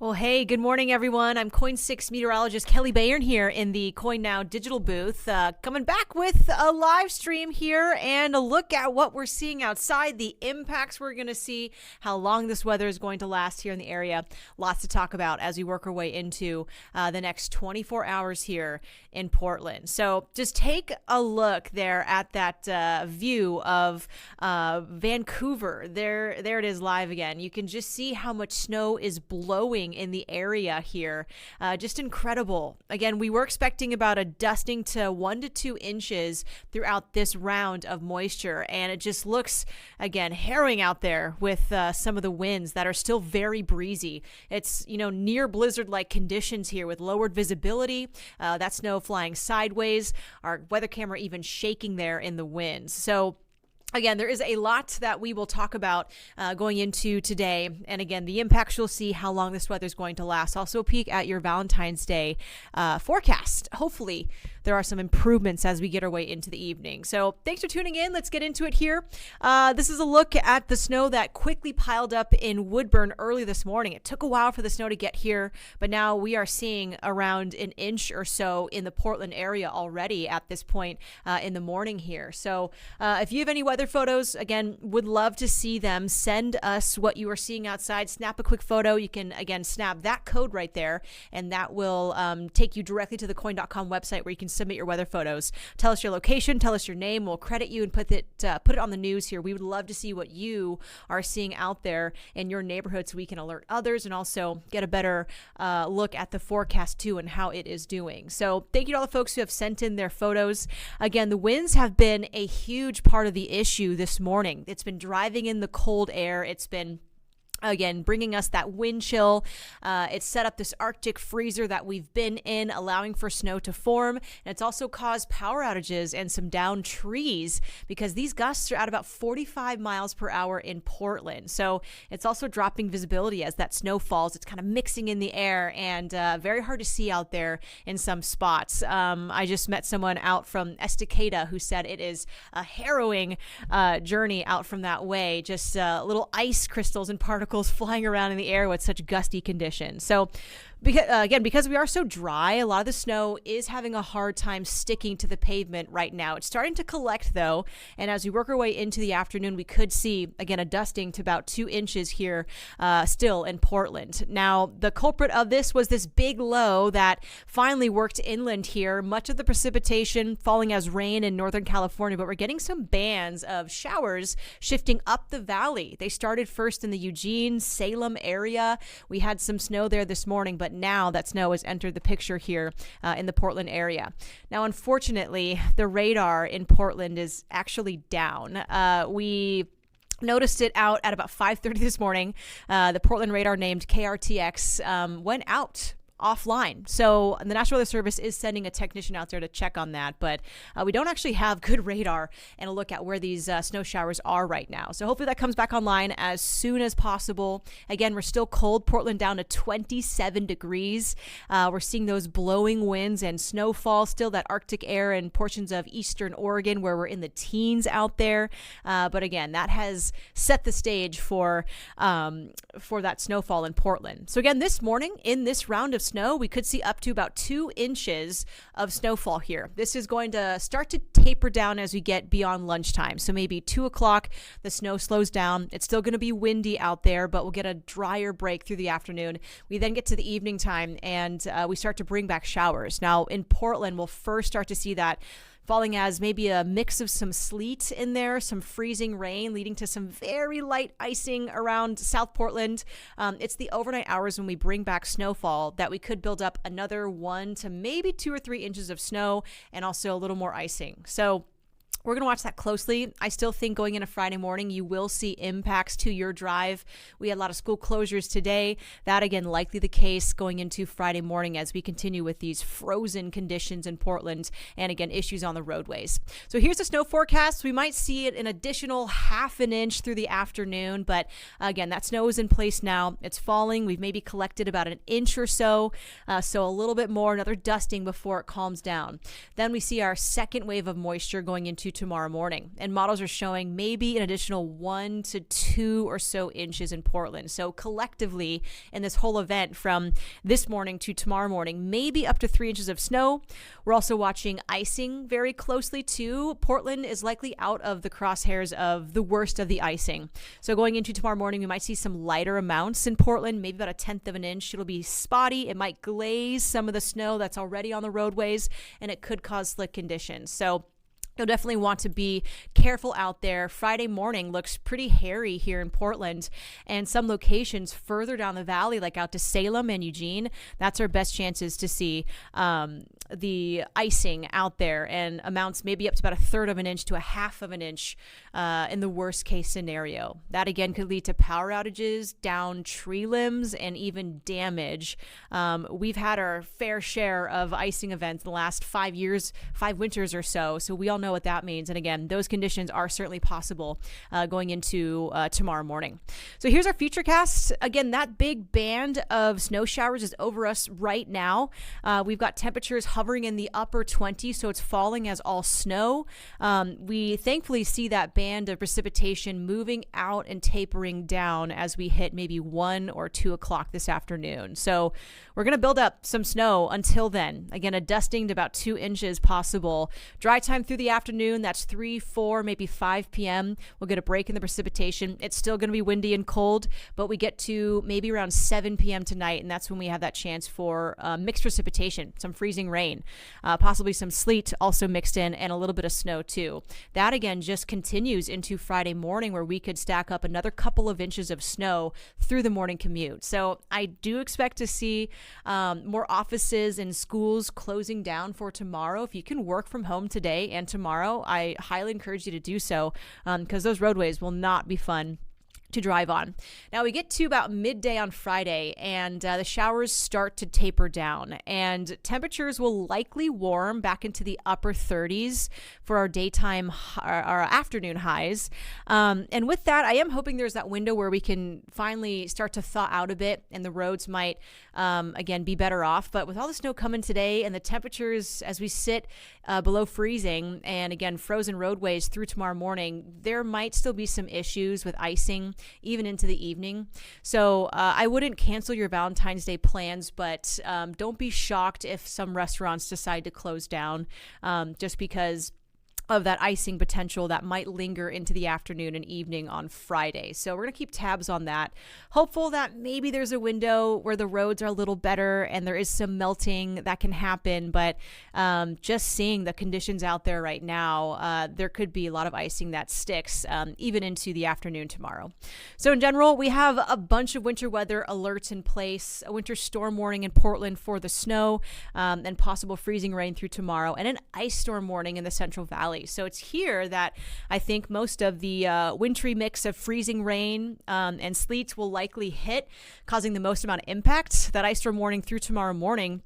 Well, hey, good morning, everyone. I'm KOIN 6 meteorologist Kelly Bayern here in the KOIN NOW digital booth, coming back with a live stream here and a look at what we're seeing outside, the impacts we're going to see, how long this weather is going to last here in the area. Lots to talk about as we work our way into the next 24 hours here in Portland. So just take a look there at that view of Vancouver. There it is live again. You can just see how much snow is blowing in the area here. Just incredible. Again, we were expecting about a dusting to 1 to 2 inches throughout this round of moisture, and it just looks, again, harrowing out there with some of the winds that are still very breezy. It's, near blizzard-like conditions here with lowered visibility, that snow flying sideways, our weather camera even shaking there in the winds. So again, there is a lot that we will talk about going into today. And again, the impacts you'll see, how long this weather is going to last. Also a peek at your Valentine's Day forecast. Hopefully there are some improvements as we get our way into the evening. So thanks for tuning in. Let's get into it here. This is a look at the snow that quickly piled up in Woodburn early this morning. It took a while for the snow to get here, but now we are seeing around an inch or so in the Portland area already at this point in the morning here. So if you have any weather photos, again, would love to see them. Send us what you are seeing outside. Snap a quick photo. You can, again, snap that code right there, and that will take you directly to the KOIN.com website where you can submit your weather photos. Tell us your location, tell us your name. We'll credit you and put it on the news here. We would love to see what you are seeing out there in your neighborhood so we can alert others and also get a better look at the forecast too and how it is doing. So thank you to all the folks who have sent in their photos. Again, the winds have been a huge part of the issue this morning. It's been driving in the cold air. It's been, again, bringing us that wind chill. It's set up this Arctic freezer that we've been in, allowing for snow to form. And it's also caused power outages and some downed trees because these gusts are at about 45 miles per hour in Portland. So it's also dropping visibility as that snow falls. It's kind of mixing in the air and very hard to see out there in some spots. I just met someone out from Estacada who said it is a harrowing journey out from that way. Just little ice crystals and particles flying around in the air with such gusty conditions. So because we are so dry, a lot of the snow is having a hard time sticking to the pavement right now. It's starting to collect though, and as we work our way into the afternoon, we could see, again, a dusting to about 2 inches here still in Portland. Now, the culprit of this was this big low that finally worked inland here. Much of the precipitation falling as rain in Northern California, but we're getting some bands of showers shifting up the valley. They started first in the Eugene, Salem area. We had some snow there this morning, but now that snow has entered the picture here in the Portland area. Now, unfortunately, the radar in Portland is actually down. We noticed it out at about 5:30 this morning. The Portland radar named KRTX went out offline. So the National Weather Service is sending a technician out there to check on that, but we don't actually have good radar and a look at where these snow showers are right now. So hopefully that comes back online as soon as possible. Again, we're still cold. Portland down to 27 degrees. We're seeing those blowing winds and snowfall, still that Arctic air in portions of eastern Oregon where we're in the teens out there. But again, that has set the stage for that snowfall in Portland. So again, this morning in this round of snow, we could see up to about 2 inches of snowfall here. This is going to start to taper down as we get beyond lunchtime. So maybe 2 o'clock, the snow slows down. It's still going to be windy out there, but we'll get a drier break through the afternoon. We then get to the evening time and we start to bring back showers. Now in Portland, we'll first start to see that falling as maybe a mix of some sleet in there, some freezing rain, leading to some very light icing around South Portland. It's the overnight hours when we bring back snowfall that we could build up another 1 to maybe 2 or 3 inches of snow and also a little more icing. So we're going to watch that closely. I still think going into Friday morning, you will see impacts to your drive. We had a lot of school closures today. That, again, likely the case going into Friday morning as we continue with these frozen conditions in Portland and, again, issues on the roadways. So here's the snow forecast. We might see it an additional 1/2 inch through the afternoon, but, again, that snow is in place now. It's falling. We've maybe collected about 1 inch or so, so a little bit more, another dusting before it calms down. Then we see our second wave of moisture going into tomorrow morning. And models are showing maybe an additional 1 to 2 or so inches in Portland. So collectively in this whole event from this morning to tomorrow morning, maybe up to 3 inches of snow. We're also watching icing very closely too. Portland is likely out of the crosshairs of the worst of the icing. So going into tomorrow morning, we might see some lighter amounts in Portland, maybe about 1/10 of an inch. It'll be spotty. It might glaze some of the snow that's already on the roadways, and it could cause slick conditions. So you'll definitely want to be careful out there. Friday morning looks pretty hairy here in Portland, and some locations further down the valley, like out to Salem and Eugene, that's our best chances to see the icing out there, and amounts maybe up to about 1/3 of an inch to 1/2 of an inch in the worst case scenario. That again could lead to power outages, down tree limbs, and even damage. We've had our fair share of icing events in the last 5 years, 5 winters or so, so we all know what that means. And again, those conditions are certainly possible going into tomorrow morning. So here's our Futurecast. Again, that big band of snow showers is over us right now. We've got temperatures hovering in the upper 20s, so it's falling as all snow. We thankfully see that band of precipitation moving out and tapering down as we hit maybe 1 or 2 o'clock this afternoon. So we're going to build up some snow until then. Again, a dusting to about 2 inches possible. Dry time through the afternoon, that's 3, 4, maybe 5 p.m. We'll get a break in the precipitation. It's still going to be windy and cold, but we get to maybe around 7 p.m. tonight, and that's when we have that chance for mixed precipitation, some freezing rain, possibly some sleet also mixed in, and a little bit of snow too. That again just continues into Friday morning, where we could stack up another couple of inches of snow through the morning commute. So I do expect to see more offices and schools closing down for tomorrow. If you can work from home today and tomorrow, I highly encourage you to do so, because those roadways will not be fun to drive on. Now we get to about midday on Friday, and the showers start to taper down, and temperatures will likely warm back into the upper 30s for our daytime, our afternoon highs. And with that, I am hoping there's that window where we can finally start to thaw out a bit, and the roads might again be better off. But with all the snow coming today and the temperatures as we sit below freezing, and again frozen roadways through tomorrow morning, there might still be some issues with icing even into the evening. So I wouldn't cancel your Valentine's Day plans, but don't be shocked if some restaurants decide to close down just because of that icing potential that might linger into the afternoon and evening on Friday. So we're going to keep tabs on that. Hopeful that maybe there's a window where the roads are a little better and there is some melting that can happen. But just seeing the conditions out there right now, there could be a lot of icing that sticks even into the afternoon tomorrow. So in general, we have a bunch of winter weather alerts in place, a winter storm warning in Portland for the snow and possible freezing rain through tomorrow, and an ice storm warning in the Central Valley. So it's here that I think most of the wintry mix of freezing rain and sleet will likely hit, causing the most amount of impact. That ice storm warning through tomorrow morning,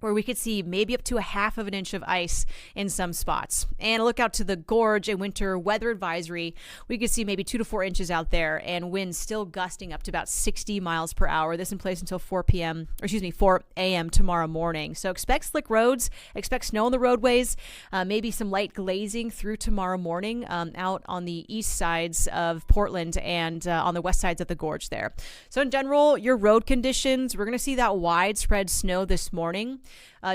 where we could see maybe up to 1/2 of an inch of ice in some spots. And a look out to the Gorge, a winter weather advisory. We could see maybe 2 to 4 inches out there, and winds still gusting up to about 60 miles per hour. This in place until 4 a.m. tomorrow morning. So expect slick roads, expect snow on the roadways, maybe some light glazing through tomorrow morning out on the east sides of Portland and on the west sides of the Gorge there. So in general, your road conditions, we're going to see that widespread snow this morning.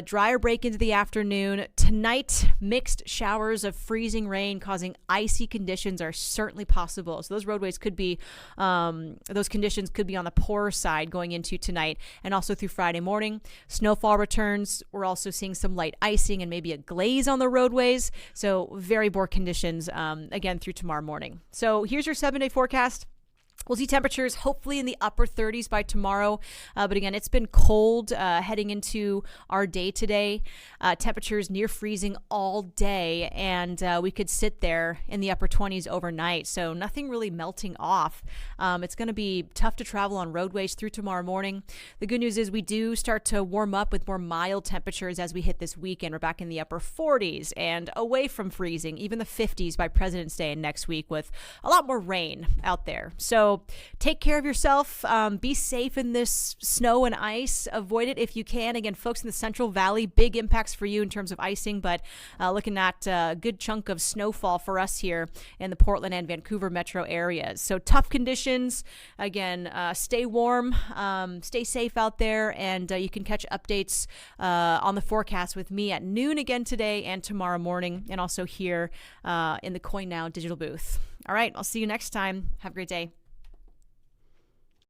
Drier break into the afternoon. Tonight, mixed showers of freezing rain causing icy conditions are certainly possible. So those roadways could be, those conditions could be on the poorer side going into tonight and also through Friday morning. Snowfall returns. We're also seeing some light icing and maybe a glaze on the roadways. So very poor conditions again through tomorrow morning. So here's your 7-day forecast. We'll see temperatures hopefully in the upper 30s by tomorrow. But again, it's been cold heading into our day today. Temperatures near freezing all day. And we could sit there in the upper 20s overnight. So nothing really melting off. It's going to be tough to travel on roadways through tomorrow morning. The good news is we do start to warm up with more mild temperatures as we hit this weekend. We're back in the upper 40s and away from freezing, even the 50s by President's Day and next week with a lot more rain out there. So So take care of yourself. Be safe in this snow and ice. Avoid it if you can. Again, folks in the Central Valley, big impacts for you in terms of icing, but looking at a good chunk of snowfall for us here in the Portland and Vancouver metro areas. So tough conditions. Again, stay warm, stay safe out there, and you can catch updates on the forecast with me at noon again today and tomorrow morning, and also here in the KOIN NOW digital booth. All right, I'll see you next time. Have a great day.